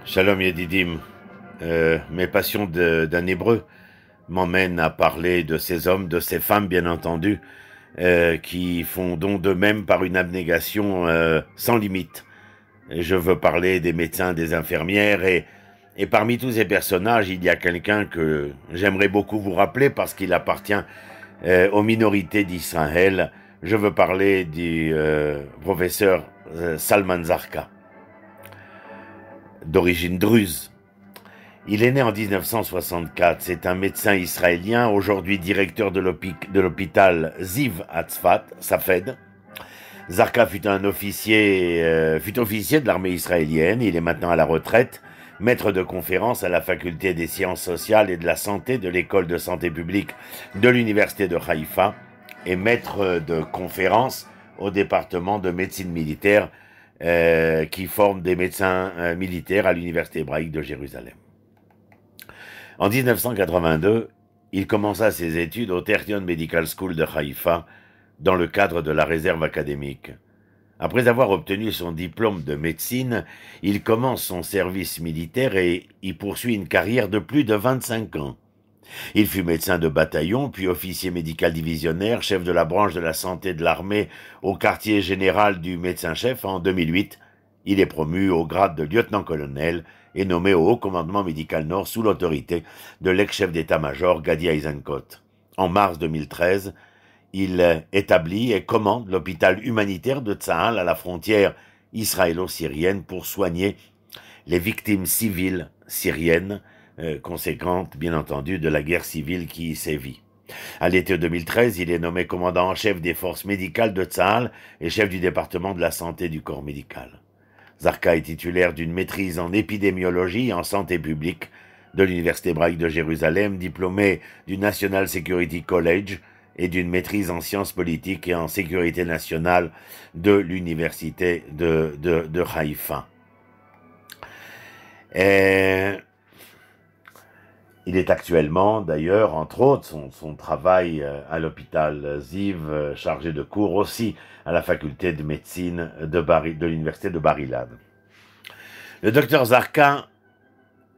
Shalom Yedidim, mes passions d'un hébreu m'emmènent à parler de ces hommes, de ces femmes bien entendu, qui font don d'eux-mêmes par une abnégation sans limite. Et je veux parler des médecins, des infirmières et parmi tous ces personnages, il y a quelqu'un que j'aimerais beaucoup vous rappeler parce qu'il appartient aux minorités d'Israël. Je veux parler du professeur Salman Zarqa, d'origine druze. Il est né en 1964, c'est un médecin israélien, aujourd'hui directeur de l'hôpital Ziv à Tzfat, Safed. Zarqa fut officier de l'armée israélienne, il est maintenant à la retraite, maître de conférences à la faculté des sciences sociales et de la santé de l'école de santé publique de l'université de Haïfa et maître de conférences au département de médecine militaire qui forme des médecins militaires à l'université hébraïque de Jérusalem. En 1982, il commença ses études au Tertion Medical School de Haïfa dans le cadre de la réserve académique. Après avoir obtenu son diplôme de médecine, il commence son service militaire et y poursuit une carrière de plus de 25 ans. Il fut médecin de bataillon, puis officier médical divisionnaire, chef de la branche de la santé de l'armée au quartier général du médecin-chef. En 2008, il est promu au grade de lieutenant-colonel et nommé au Haut Commandement Médical Nord sous l'autorité de l'ex-chef d'état-major Gadi Eisenkot. En mars 2013, il établit et commande l'hôpital humanitaire de Tsahal à la frontière israélo-syrienne pour soigner les victimes civiles syriennes, conséquente, bien entendu, de la guerre civile qui y sévit. À l'été 2013, il est nommé commandant en chef des forces médicales de Tsahal et chef du département de la santé du corps médical. Zarqa est titulaire d'une maîtrise en épidémiologie et en santé publique de l'Université hébraïque de Jérusalem, diplômé du National Security College et d'une maîtrise en sciences politiques et en sécurité nationale de l'Université de Haïfa. Il est actuellement, d'ailleurs, entre autres, son travail à l'hôpital Ziv, chargé de cours aussi à la faculté de médecine de l'université de Bar-Ilan. Le docteur Zarqa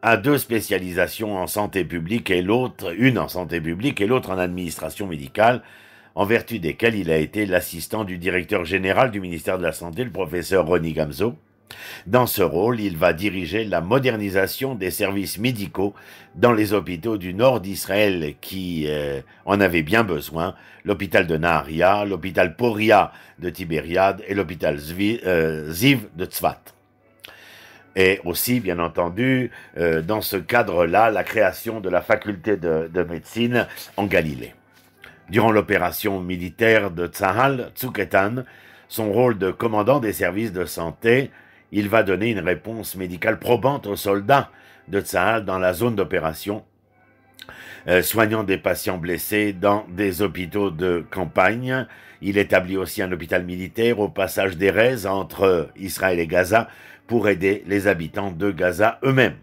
a deux spécialisations en santé publique et l'autre, une en santé publique et l'autre en administration médicale, en vertu desquelles il a été l'assistant du directeur général du ministère de la Santé, le professeur Roni Gamzo. Dans ce rôle, il va diriger la modernisation des services médicaux dans les hôpitaux du nord d'Israël qui en avaient bien besoin, l'hôpital de Naharia, l'hôpital Poria de Tibériade et l'hôpital Ziv de Tzfat. Et aussi, bien entendu, dans ce cadre-là, la création de la faculté de médecine en Galilée. Durant l'opération militaire de Tzahal, Tzuketan, son rôle de commandant des services de santé, il va donner une réponse médicale probante aux soldats de Tsahal dans la zone d'opération, soignant des patients blessés dans des hôpitaux de campagne. Il établit aussi un hôpital militaire au passage d'Erez entre Israël et Gaza pour aider les habitants de Gaza eux-mêmes.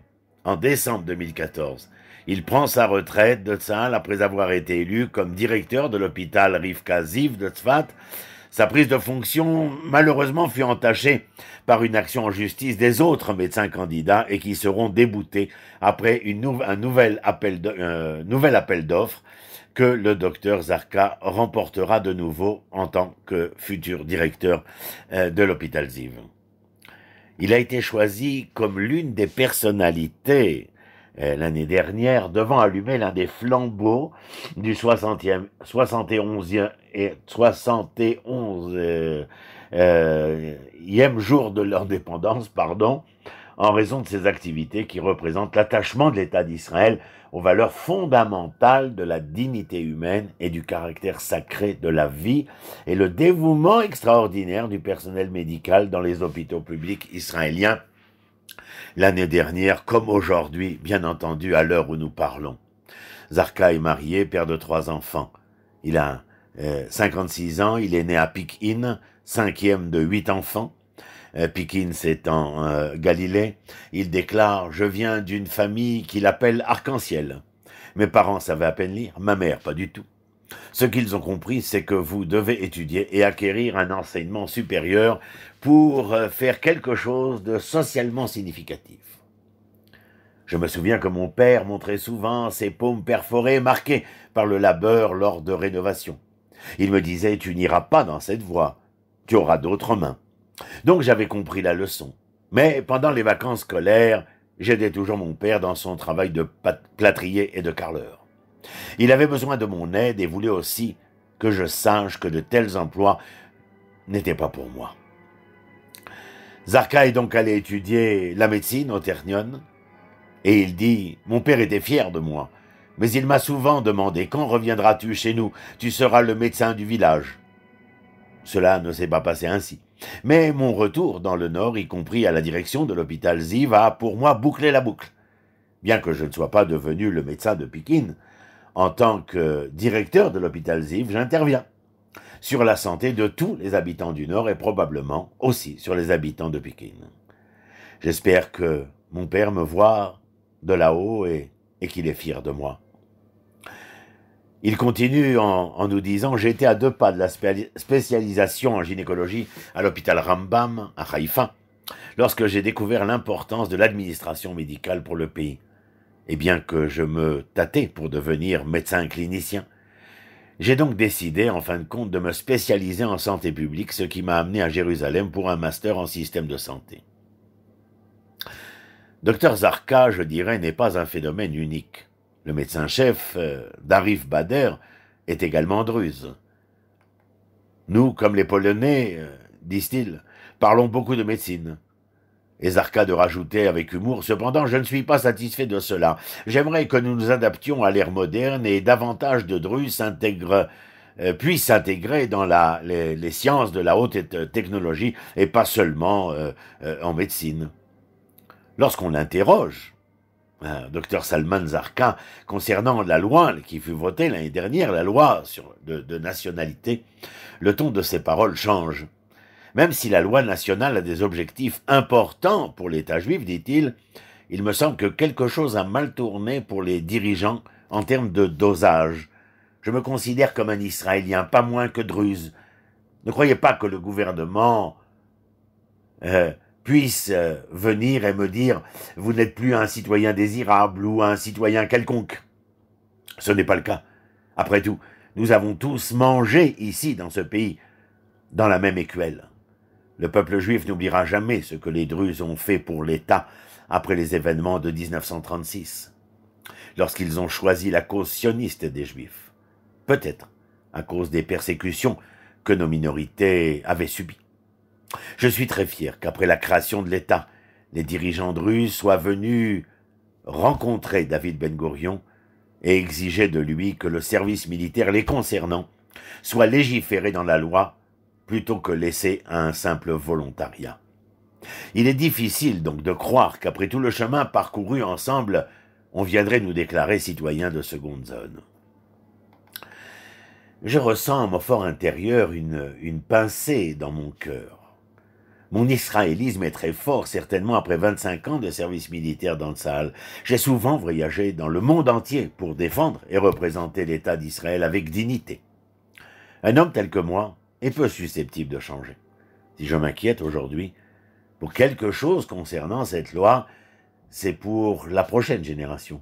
En décembre 2014, il prend sa retraite de Tsahal après avoir été élu comme directeur de l'hôpital Rivka Ziv de Tzfat. Sa prise de fonction, malheureusement, fut entachée par une action en justice des autres médecins candidats et qui seront déboutés après un nouvel appel d'offres que le docteur Zarqa remportera de nouveau en tant que futur directeur de l'hôpital Ziv. Il a été choisi comme l'une des personnalités l'année dernière devant allumer l'un des flambeaux du 71e jour de l'indépendance, en raison de ses activités qui représentent l'attachement de l'État d'Israël aux valeurs fondamentales de la dignité humaine et du caractère sacré de la vie et le dévouement extraordinaire du personnel médical dans les hôpitaux publics israéliens, l'année dernière comme aujourd'hui, bien entendu, à l'heure où nous parlons. Zarqa est marié, père de 3 enfants. Il a 56 ans, il est né à Pikin, 5e de 8 enfants. Pikin, c'est en Galilée. Il déclare « Je viens d'une famille qu'il appelle Arc-en-Ciel. Mes parents savaient à peine lire, ma mère pas du tout. Ce qu'ils ont compris, c'est que vous devez étudier et acquérir un enseignement supérieur pour faire quelque chose de socialement significatif. Je me souviens que mon père montrait souvent ses paumes perforées, marquées par le labeur lors de rénovation. Il me disait « Tu n'iras pas dans cette voie, tu auras d'autres mains ». Donc j'avais compris la leçon. Mais pendant les vacances scolaires, j'aidais toujours mon père dans son travail de plâtrier et de carreleur. Il avait besoin de mon aide et voulait aussi que je sache que de tels emplois n'étaient pas pour moi. Zarka est donc allé étudier la médecine au Ternion, et il dit « Mon père était fier de moi, mais il m'a souvent demandé « Quand reviendras-tu chez nous? Tu seras le médecin du village. » Cela ne s'est pas passé ainsi. Mais mon retour dans le Nord, y compris à la direction de l'hôpital Ziv, a pour moi bouclé la boucle. Bien que je ne sois pas devenu le médecin de Pékin, en tant que directeur de l'hôpital Ziv, j'interviens sur la santé de tous les habitants du Nord et probablement aussi sur les habitants de Pékin. J'espère que mon père me voit de là-haut et qu'il est fier de moi. Il continue en nous disant « J'étais à 2 pas de la spécialisation en gynécologie à l'hôpital Rambam, à Haïfa, lorsque j'ai découvert l'importance de l'administration médicale pour le pays. Et bien que je me tâtais pour devenir médecin clinicien, j'ai donc décidé, en fin de compte, de me spécialiser en santé publique, ce qui m'a amené à Jérusalem pour un master en système de santé. Dr Zarka, je dirais, n'est pas un phénomène unique. Le médecin-chef, Darif Bader, est également druze. Nous, comme les Polonais, disent-ils, parlons beaucoup de médecine. Et Zarka de rajouter avec humour, cependant, je ne suis pas satisfait de cela. J'aimerais que nous nous adaptions à l'ère moderne et davantage de druzes puissent s'intégrer dans les sciences de la haute technologie et pas seulement en médecine. Lorsqu'on l'interroge, Dr Salman Zarka, concernant la loi qui fut votée l'année dernière, la loi de nationalité, le ton de ses paroles change. Même si la loi nationale a des objectifs importants pour l'État juif, dit-il, il me semble que quelque chose a mal tourné pour les dirigeants en termes de dosage. Je me considère comme un Israélien, pas moins que druze. Ne croyez pas que le gouvernement puisse venir et me dire « Vous n'êtes plus un citoyen désirable ou un citoyen quelconque ». Ce n'est pas le cas. Après tout, nous avons tous mangé ici, dans ce pays, dans la même écuelle. Le peuple juif n'oubliera jamais ce que les Druzes ont fait pour l'État après les événements de 1936, lorsqu'ils ont choisi la cause sioniste des Juifs, peut-être à cause des persécutions que nos minorités avaient subies. Je suis très fier qu'après la création de l'État, les dirigeants druzes soient venus rencontrer David Ben-Gourion et exiger de lui que le service militaire les concernant soit légiféré dans la loi plutôt que laissé à un simple volontariat. Il est difficile donc de croire qu'après tout le chemin parcouru ensemble, on viendrait nous déclarer citoyens de seconde zone. Je ressens à mon fort intérieur une pincée dans mon cœur. Mon israélisme est très fort, certainement après 25 ans de service militaire dans le Sahel. J'ai souvent voyagé dans le monde entier pour défendre et représenter l'État d'Israël avec dignité. Un homme tel que moi est peu susceptible de changer. Si je m'inquiète aujourd'hui pour quelque chose concernant cette loi, c'est pour la prochaine génération,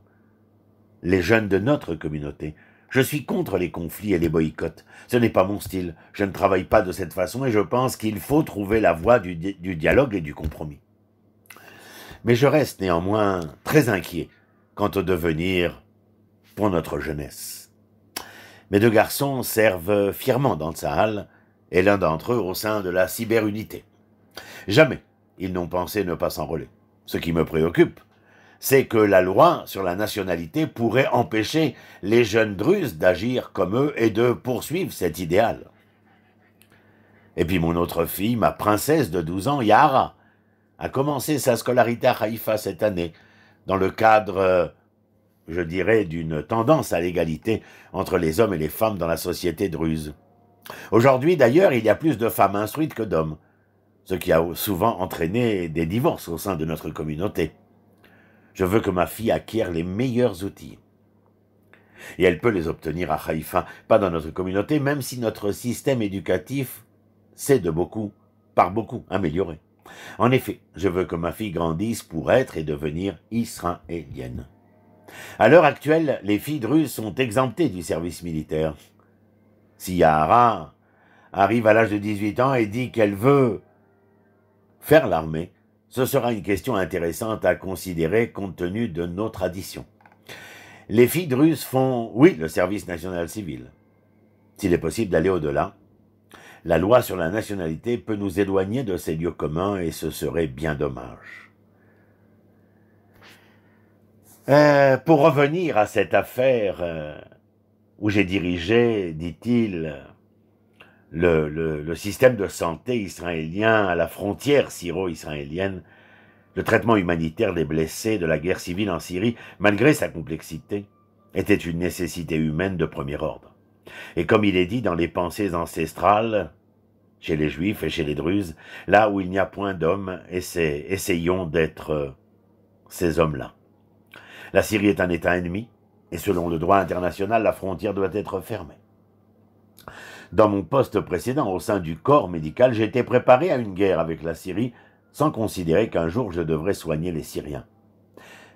les jeunes de notre communauté. Je suis contre les conflits et les boycotts. Ce n'est pas mon style. Je ne travaille pas de cette façon et je pense qu'il faut trouver la voie du dialogue et du compromis. Mais je reste néanmoins très inquiet quant au devenir pour notre jeunesse. Mes 2 garçons servent fièrement dans le Sahel et l'un d'entre eux au sein de la cyberunité. Jamais ils n'ont pensé ne pas s'enrôler. Ce qui me préoccupe, c'est que la loi sur la nationalité pourrait empêcher les jeunes druzes d'agir comme eux et de poursuivre cet idéal. Et puis mon autre fille, ma princesse de 12 ans, Yara, a commencé sa scolarité à Haïfa cette année, dans le cadre, je dirais, d'une tendance à l'égalité entre les hommes et les femmes dans la société druze. Aujourd'hui, d'ailleurs, il y a plus de femmes instruites que d'hommes, ce qui a souvent entraîné des divorces au sein de notre communauté. Je veux que ma fille acquiert les meilleurs outils. Et elle peut les obtenir à Haïfa, pas dans notre communauté, même si notre système éducatif s'est par beaucoup amélioré. En effet, je veux que ma fille grandisse pour être et devenir israélienne. À l'heure actuelle, les filles druzes sont exemptées du service militaire. Si Yahara arrive à l'âge de 18 ans et dit qu'elle veut faire l'armée, ce sera une question intéressante à considérer compte tenu de nos traditions. Les filles druzes font, oui, le service national civil. S'il est possible d'aller au-delà, la loi sur la nationalité peut nous éloigner de ces lieux communs et ce serait bien dommage. Pour revenir à cette affaire où j'ai dirigé, dit-il, le système de santé israélien à la frontière syro-israélienne, le traitement humanitaire des blessés de la guerre civile en Syrie, malgré sa complexité, était une nécessité humaine de premier ordre. Et comme il est dit dans les pensées ancestrales, chez les Juifs et chez les Druzes, là où il n'y a point d'hommes, essayons d'être ces hommes-là. La Syrie est un État ennemi, et selon le droit international, la frontière doit être fermée. Dans mon poste précédent, au sein du corps médical, j'ai été préparé à une guerre avec la Syrie, sans considérer qu'un jour je devrais soigner les Syriens.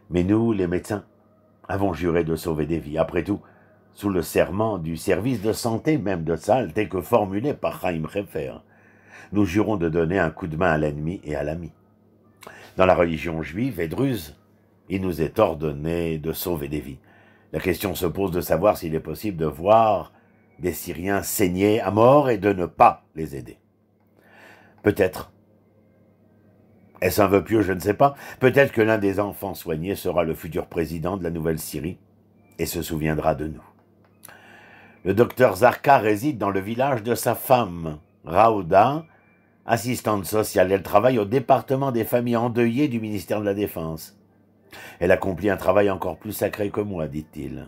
Mais nous, les médecins, avons juré de sauver des vies. Après tout, sous le serment du service de santé même de Tzahal, tel que formulé par Chaim Hefer, nous jurons de donner un coup de main à l'ennemi et à l'ami. Dans la religion juive et druze, il nous est ordonné de sauver des vies. La question se pose de savoir s'il est possible de voir des Syriens saigner à mort et de ne pas les aider. Peut-être. Est-ce un vœu pieux? Je ne sais pas. Peut-être que l'un des enfants soignés sera le futur président de la nouvelle Syrie et se souviendra de nous. Le docteur Zarqa réside dans le village de sa femme, Raouda, assistante sociale. Elle travaille au département des familles endeuillées du ministère de la Défense. Elle accomplit un travail encore plus sacré que moi, dit-il.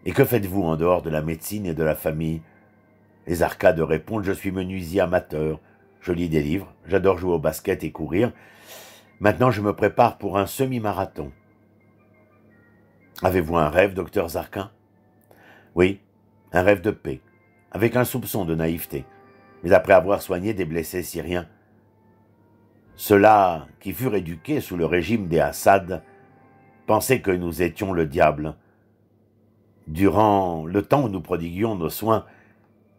Et que faites-vous en dehors de la médecine et de la famille? Et Zarqa de répondre, je suis menuisier amateur. Je lis des livres, j'adore jouer au basket et courir. Maintenant, je me prépare pour un semi-marathon. Avez-vous un rêve, docteur Zarqa? Oui, un rêve de paix, avec un soupçon de naïveté. Mais après avoir soigné des blessés syriens, ceux-là qui furent éduqués sous le régime des Assad pensaient que nous étions le diable. Durant le temps où nous prodiguions nos soins,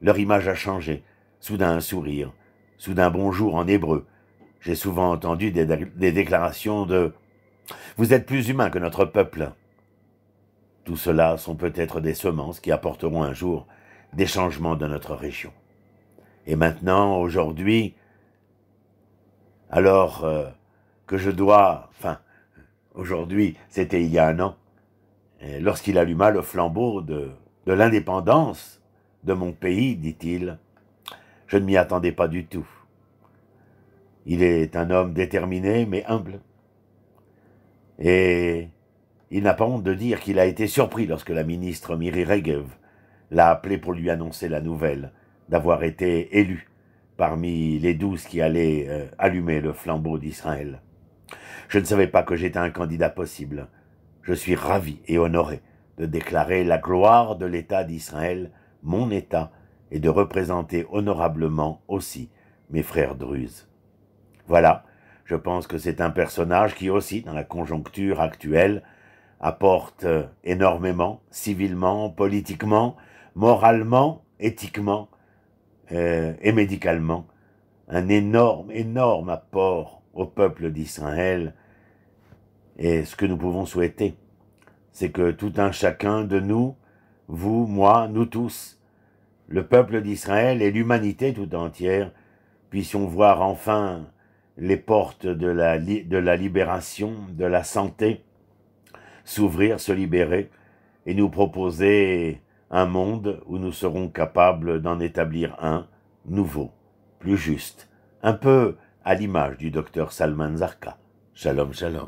leur image a changé. Soudain un sourire, soudain bonjour en hébreu. J'ai souvent entendu des déclarations de « Vous êtes plus humain que notre peuple ». Tout cela sont peut-être des semences qui apporteront un jour des changements dans notre région. Et maintenant, aujourd'hui, alors que je dois, aujourd'hui, c'était il y a un an, lorsqu'il alluma le flambeau de l'indépendance de mon pays, dit-il, je ne m'y attendais pas du tout. Il est un homme déterminé, mais humble. Et il n'a pas honte de dire qu'il a été surpris lorsque la ministre Miri Regev l'a appelé pour lui annoncer la nouvelle d'avoir été élu parmi les 12 qui allaient allumer le flambeau d'Israël. Je ne savais pas que j'étais un candidat possible. Je suis ravi et honoré de déclarer la gloire de l'État d'Israël, mon État, et de représenter honorablement aussi mes frères druzes. Voilà, je pense que c'est un personnage qui aussi, dans la conjoncture actuelle, apporte énormément, civilement, politiquement, moralement, éthiquement et médicalement, un énorme apport au peuple d'Israël. Et ce que nous pouvons souhaiter, c'est que tout un chacun de nous, vous, moi, nous tous, le peuple d'Israël et l'humanité tout entière, puissions voir enfin les portes de la libération, de la santé, s'ouvrir, se libérer, et nous proposer un monde où nous serons capables d'en établir un nouveau, plus juste, un peu à l'image du docteur Salman Zarqa. Shalom, shalom.